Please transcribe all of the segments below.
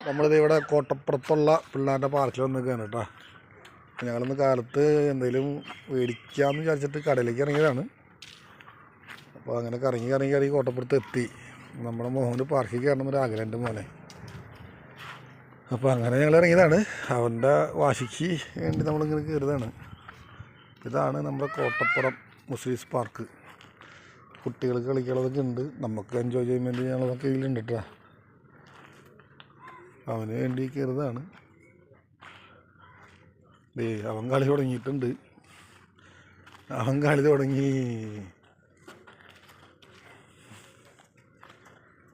നമ്മളിത് ഇവിടെ കോട്ടപ്പുറത്തുള്ള പിള്ളേരുടെ പാർക്കിൽ വന്നിരിക്കുകയാണ് കേട്ടോ. ഞങ്ങളിന്ന് കാലത്ത് എന്തെങ്കിലും മേടിക്കാമെന്ന് വിചാരിച്ചിട്ട് കടയിലേക്ക് ഇറങ്ങിയതാണ്. അപ്പോൾ അങ്ങനെ കറങ്ങി കോട്ടപ്പുറത്ത് എത്തി. നമ്മുടെ മോഹന് പാർക്കിൽ കയറണമെന്നൊരു ആഗ്രഹം എൻ്റെ മോനെ. അപ്പോൾ അങ്ങനെ ഞങ്ങൾ ഇറങ്ങിയതാണ്. അവൻ്റെ വാശിക്ക് വേണ്ടി നമ്മളിങ്ങനെ കയറിയതാണ്. ഇതാണ് നമ്മുടെ കോട്ടപ്പുറം മുസ്ലിംസ് പാർക്ക്. കുട്ടികൾക്ക് കളിക്കാനുള്ളതൊക്കെ ഉണ്ട്, നമുക്ക് എൻജോയ് ചെയ്യാൻ വേണ്ടി ഞങ്ങളതൊക്കെ ഇതിലുണ്ട് കേട്ടോ. അവന് വേണ്ടി കയറിയതാണ്. അവൻ കളി തുടങ്ങിയിട്ടുണ്ട്. അവൻ കളി തുടങ്ങി.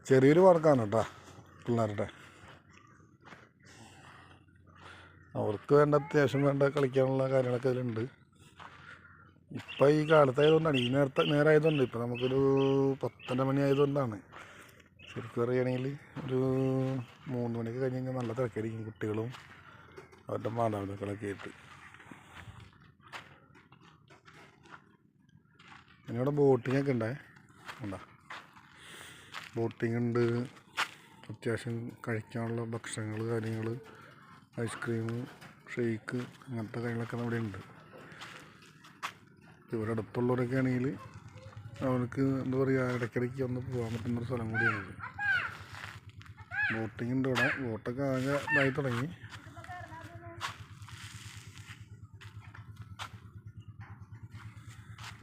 ചെറിയൊരു പാർക്കാണ് കേട്ടോ പിള്ളേരുടെ. അവർക്ക് വേണ്ട അത്യാവശ്യം വേണ്ട കളിക്കാനുള്ള കാര്യങ്ങളൊക്കെ അതിലുണ്ട്. ഇപ്പം ഈ കാലത്തായതുകൊണ്ടാണ്, ഈ നേരമായതുകൊണ്ട്, ഇപ്പം നമുക്കൊരു 12 മണി ആയതുകൊണ്ടാണ്. ശരിക്കും പറയുകയാണെങ്കിൽ ഒരു 3 മണിക്ക് കഴിഞ്ഞ് കഴിഞ്ഞാൽ നല്ല തിരക്കായിരിക്കും കുട്ടികളും അവരുടെ മാതാപിതാക്കളൊക്കെ ആയിട്ട്. പിന്നെ ഇവിടെ ബോട്ടിങ്ങൊക്കെ ഉണ്ടായി. എന്താ ബോട്ടിങ് ഉണ്ട്, അത്യാവശ്യം കഴിക്കാനുള്ള ഭക്ഷണങ്ങൾ, കാര്യങ്ങൾ, ഐസ്ക്രീം, ഷെയ്ക്ക്, അങ്ങനത്തെ കാര്യങ്ങളൊക്കെ ഇവിടെ ഉണ്ട്. ഇവിടെ അടുത്തുള്ളവരൊക്കെ ആണെങ്കിൽ അവർക്ക് എന്താ പറയുക, ഇടയ്ക്കിടയ്ക്ക് ഒന്ന് പോകാൻ പറ്റുന്നൊരു സ്ഥലം കൂടിയാണിത്. ബോട്ടിങ് ഉണ്ട് ഇവിടെ. ബോട്ടൊക്കെ ആകെ ഇതായി തുടങ്ങി.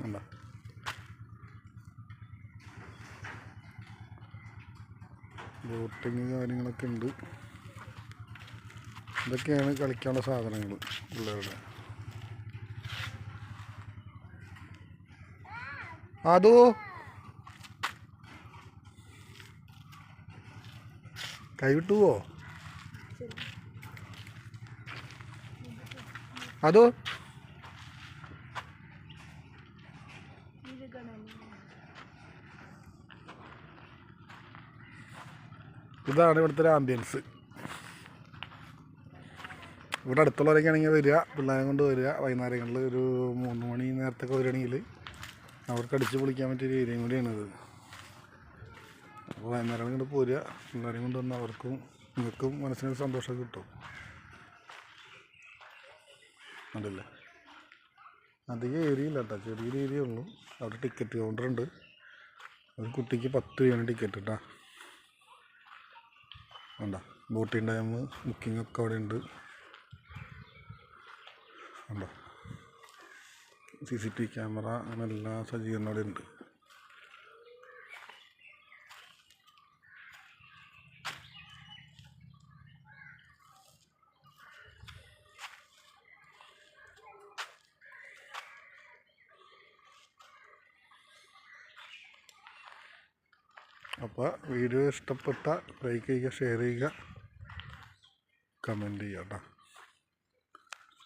അല്ല ബോട്ടിങ് കാര്യങ്ങളൊക്കെ ഉണ്ട്. ഇതൊക്കെയാണ് കളിക്കാനുള്ള സാധനങ്ങൾ പിള്ളേരുടെ. അതോ കൈവിട്ടുവോ? അതോ ഇതാണ് ഇവിടുത്തെ ഒരു ആംബിയൻസ്. ഇവിടെ അടുത്തുള്ളവരൊക്കെ ആണെങ്കിൽ വരിക, പിള്ളേരെ കൊണ്ട് വരിക. വൈകുന്നേരങ്ങളിൽ ഒരു 3 മണി നേരത്തൊക്കെ വരികയാണെങ്കിൽ അവർക്ക് അടിച്ച് പൊളിക്കാൻ പറ്റിയൊരു ഏരിയയും കൂടിയാണിത്. അപ്പോൾ വൈകുന്നേരം കൊണ്ട് പോരുക, പിള്ളേരെയും കൊണ്ട് വന്ന് അവർക്കും നിങ്ങൾക്കും മനസ്സിനൊരു സന്തോഷമൊക്കെ കിട്ടും. അതല്ലേ, അധികം ഏരിയ ഇല്ല കേട്ടോ, ചെറിയൊരു ഏരിയ ഉള്ളൂ. അവിടെ ടിക്കറ്റ് കൗണ്ടറുണ്ട്. ഒരു കുട്ടിക്ക് 10 രൂപയാണ് ടിക്കറ്റ് കേട്ടോ. വേണ്ട ബോട്ടിംഗ് ടൈം, ബുക്കിംഗ് ഒക്കെ അവിടെ ഉണ്ട്. വേണ്ട CCTV ക്യാമറ, അങ്ങനെ എല്ലാ സജ്ജീകരണം അവിടെ ഉണ്ട്. അപ്പോൾ വീഡിയോ ഇഷ്ടപ്പെട്ട ലൈക്ക് ചെയ്യുക, ഷെയർ ചെയ്യുക, കമൻറ്റ് ചെയ്യുക കേട്ടോ.